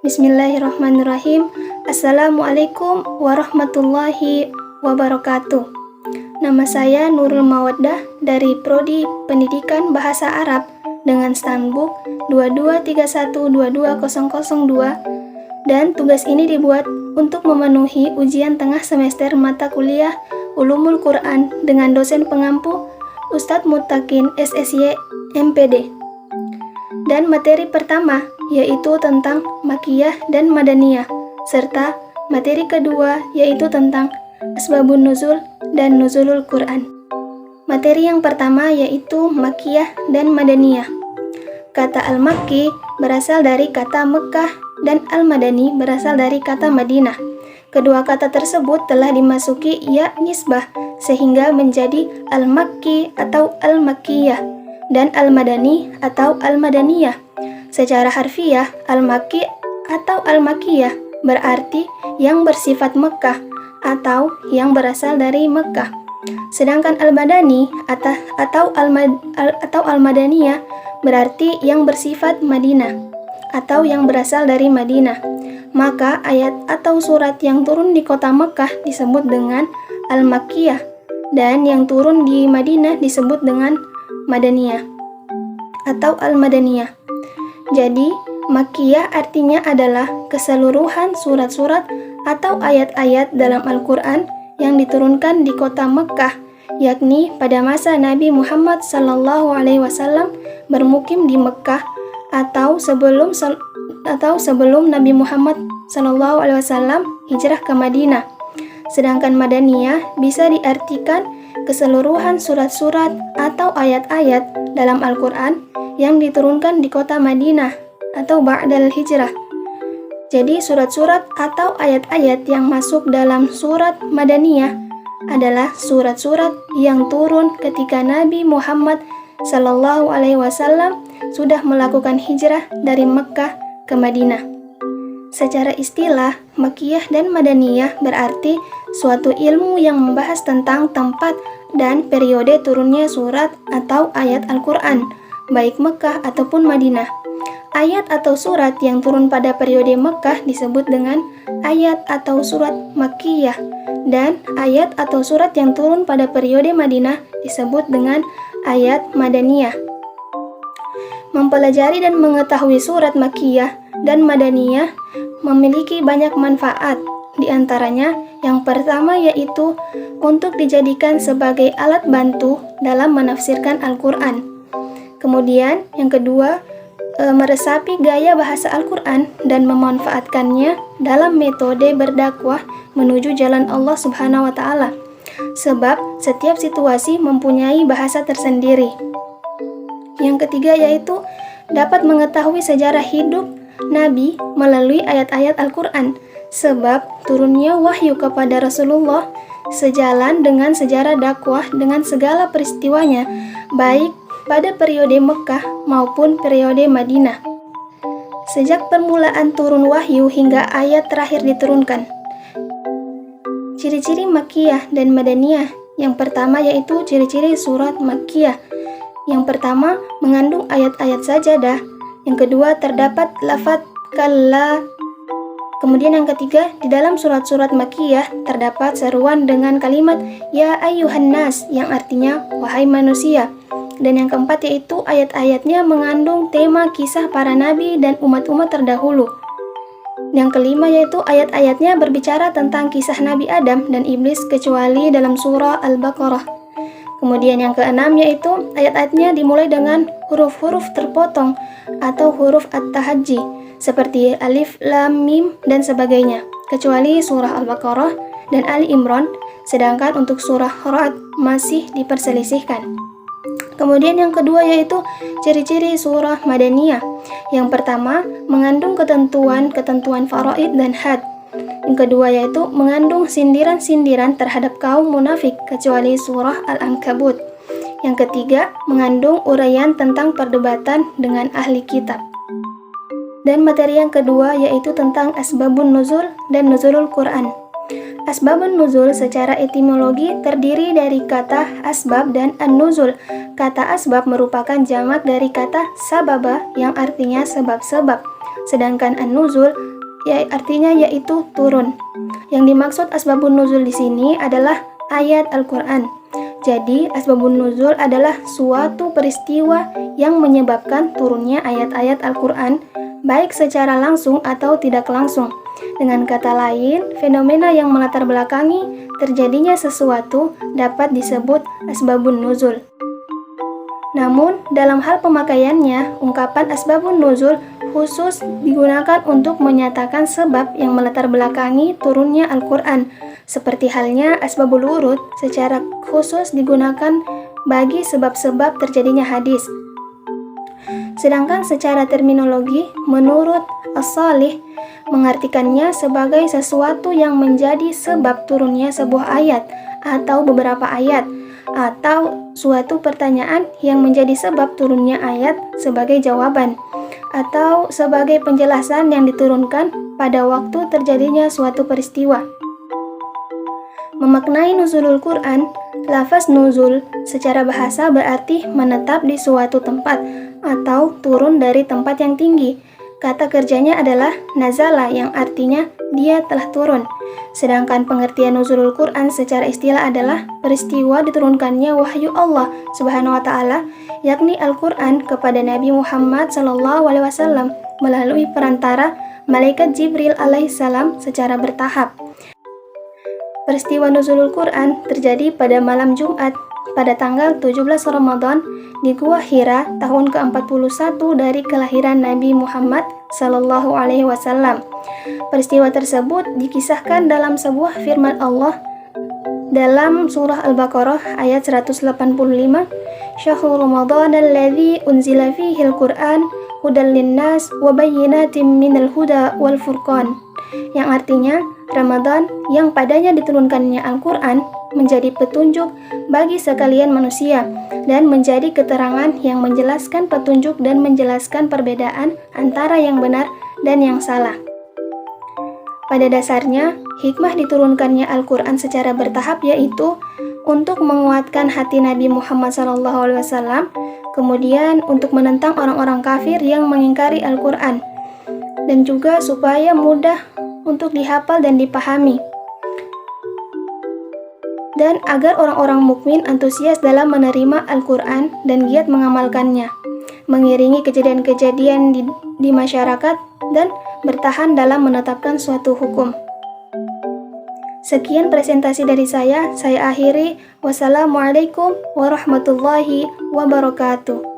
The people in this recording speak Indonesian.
Bismillahirrahmanirrahim. Assalamualaikum warahmatullahi wabarakatuh. Nama saya Nurul Mawaddah dari Prodi Pendidikan Bahasa Arab dengan Standbook 2231-22002, dan tugas ini dibuat untuk memenuhi ujian tengah semester mata kuliah Ulumul Quran dengan dosen pengampu Ustadz Muttaqin SSY MPD. Dan materi pertama yaitu tentang Makkiyah dan Madaniyah, serta materi kedua yaitu tentang Asbabun Nuzul dan Nuzulul Quran. Materi yang pertama yaitu Makkiyah dan Madaniyah. Kata Al-Makki berasal dari kata Mekah dan Al-Madani berasal dari kata Madinah. Kedua kata tersebut telah dimasuki ya nisbah sehingga menjadi Al-Makki atau Al-Makkiyah dan Al-Madani atau Al-Madaniyah. Secara harfiah, Al-Makki atau Al-Makkiyah berarti yang bersifat Mekah atau yang berasal dari Mekah. Sedangkan Al-Madani atau Al-Madaniyah berarti yang bersifat Madinah atau yang berasal dari Madinah. Maka ayat atau surat yang turun di kota Mekah disebut dengan Al-Makkiyah dan yang turun di Madinah disebut dengan Madaniyah atau Al-Madaniyah. Jadi, Makkiyah artinya adalah keseluruhan surat-surat atau ayat-ayat dalam Al-Quran yang diturunkan di kota Mekah, yakni pada masa Nabi Muhammad SAW bermukim di Mekah atau sebelum Nabi Muhammad SAW hijrah ke Madinah. Sedangkan Madaniyah bisa diartikan keseluruhan surat-surat atau ayat-ayat dalam Al-Quran yang diturunkan di kota Madinah atau ba'dal hijrah. Jadi surat-surat atau ayat-ayat yang masuk dalam surat Madaniyah adalah surat-surat yang turun ketika Nabi Muhammad SAW sudah melakukan hijrah dari Mekkah ke Madinah. Secara istilah, Makkiyah dan Madaniyah berarti suatu ilmu yang membahas tentang tempat dan periode turunnya surat atau ayat Al-Quran, baik Mekkah ataupun Madinah. Ayat atau surat yang turun pada periode Mekkah disebut dengan ayat atau surat Makkiyah, dan ayat atau surat yang turun pada periode Madinah disebut dengan ayat Madaniyah. Mempelajari dan mengetahui surat Makkiyah dan Madaniyah memiliki banyak manfaat. Di antaranya, yang pertama yaitu untuk dijadikan sebagai alat bantu dalam menafsirkan Al-Quran. Kemudian, yang kedua, meresapi gaya bahasa Al-Quran dan memanfaatkannya dalam metode berdakwah menuju jalan Allah Subhanahu wa Ta'ala. Sebab setiap situasi mempunyai bahasa tersendiri. Yang ketiga yaitu dapat mengetahui sejarah hidup Nabi melalui ayat-ayat Al-Quran, sebab turunnya wahyu kepada Rasulullah sejalan dengan sejarah dakwah dengan segala peristiwanya, baik pada periode Mekkah maupun periode Madinah. Sejak permulaan turun wahyu hingga ayat terakhir diturunkan. Ciri-ciri Makkiyah dan Madaniyah. Yang pertama yaitu ciri-ciri surat Makkiyah. Yang pertama, mengandung ayat-ayat sajadah. Yang kedua, terdapat lafaz kalla. Kemudian yang ketiga, di dalam surat-surat Makkiyah terdapat seruan dengan kalimat ya ayyuhan nas yang artinya wahai manusia. Dan yang keempat yaitu ayat-ayatnya mengandung tema kisah para nabi dan umat-umat terdahulu. Yang kelima yaitu ayat-ayatnya berbicara tentang kisah Nabi Adam dan iblis kecuali dalam surah Al-Baqarah. Kemudian yang keenam yaitu ayat-ayatnya dimulai dengan huruf-huruf terpotong atau huruf at-tahajji seperti alif, lam, mim, dan sebagainya, kecuali surah Al-Baqarah dan Ali Imran, sedangkan untuk surah Ra'd masih diperselisihkan. Kemudian yang kedua yaitu ciri-ciri surah Madaniyah. Yang pertama, mengandung ketentuan faraid dan had. Yang kedua yaitu mengandung sindiran-sindiran terhadap kaum munafik kecuali surah Al-Ankabut. Yang ketiga, mengandung uraian tentang perdebatan dengan ahli kitab. Dan materi yang kedua yaitu tentang Asbabun Nuzul dan Nuzulul Quran. Asbabun Nuzul secara etimologi terdiri dari kata asbab dan an-nuzul. Kata asbab merupakan jamak dari kata sababa yang artinya sebab-sebab. Sedangkan an-nuzul artinya yaitu turun. Yang dimaksud asbabun nuzul di sini adalah ayat Al-Quran. Jadi, asbabun nuzul adalah suatu peristiwa yang menyebabkan turunnya ayat-ayat Al-Quran, baik secara langsung atau tidak langsung. Dengan kata lain, fenomena yang melatar belakangi terjadinya sesuatu dapat disebut asbabun nuzul. Namun, dalam hal pemakaiannya, ungkapan asbabun nuzul khusus digunakan untuk menyatakan sebab yang melatar belakangi turunnya Al-Quran, seperti halnya asbabul wurud secara khusus digunakan bagi sebab-sebab terjadinya hadis. Sedangkan secara terminologi, menurut As-Salih, mengartikannya sebagai sesuatu yang menjadi sebab turunnya sebuah ayat atau beberapa ayat, atau suatu pertanyaan yang menjadi sebab turunnya ayat sebagai jawaban, atau sebagai penjelasan yang diturunkan pada waktu terjadinya suatu peristiwa. Memaknai nuzulul Quran, lafaz nuzul secara bahasa berarti menetap di suatu tempat atau turun dari tempat yang tinggi. Kata kerjanya adalah nazala yang artinya dia telah turun. Sedangkan pengertian nuzulul Quran secara istilah adalah peristiwa diturunkannya wahyu Allah Subhanahu wa taala, yakni Al-Quran kepada Nabi Muhammad SAW melalui perantara malaikat Jibril alaihissalam secara bertahap. Peristiwa nuzulul Quran terjadi pada malam Jumat pada tanggal 17 Ramadan di Gua Hira tahun ke-41 dari kelahiran Nabi Muhammad SAW. Peristiwa tersebut dikisahkan dalam sebuah firman Allah dalam surah Al-Baqarah ayat 185, Syahrul Ramadan alladzi unzila fihil Qur'an hudal linnas wa bayyinatin minal huda wal furqan, yang artinya Ramadan yang padanya diturunkannya Al-Quran menjadi petunjuk bagi sekalian manusia dan menjadi keterangan yang menjelaskan petunjuk dan menjelaskan perbedaan antara yang benar dan yang salah. Pada dasarnya, hikmah diturunkannya Al-Quran secara bertahap yaitu untuk menguatkan hati Nabi Muhammad SAW, kemudian untuk menentang orang-orang kafir yang mengingkari Al-Quran, dan juga supaya mudah untuk dihafal dan dipahami, dan agar orang-orang mukmin antusias dalam menerima Al-Quran dan giat mengamalkannya, mengiringi kejadian-kejadian di masyarakat, dan bertahan dalam menetapkan suatu hukum. Sekian presentasi dari saya akhiri. Wassalamualaikum warahmatullahi wabarakatuh.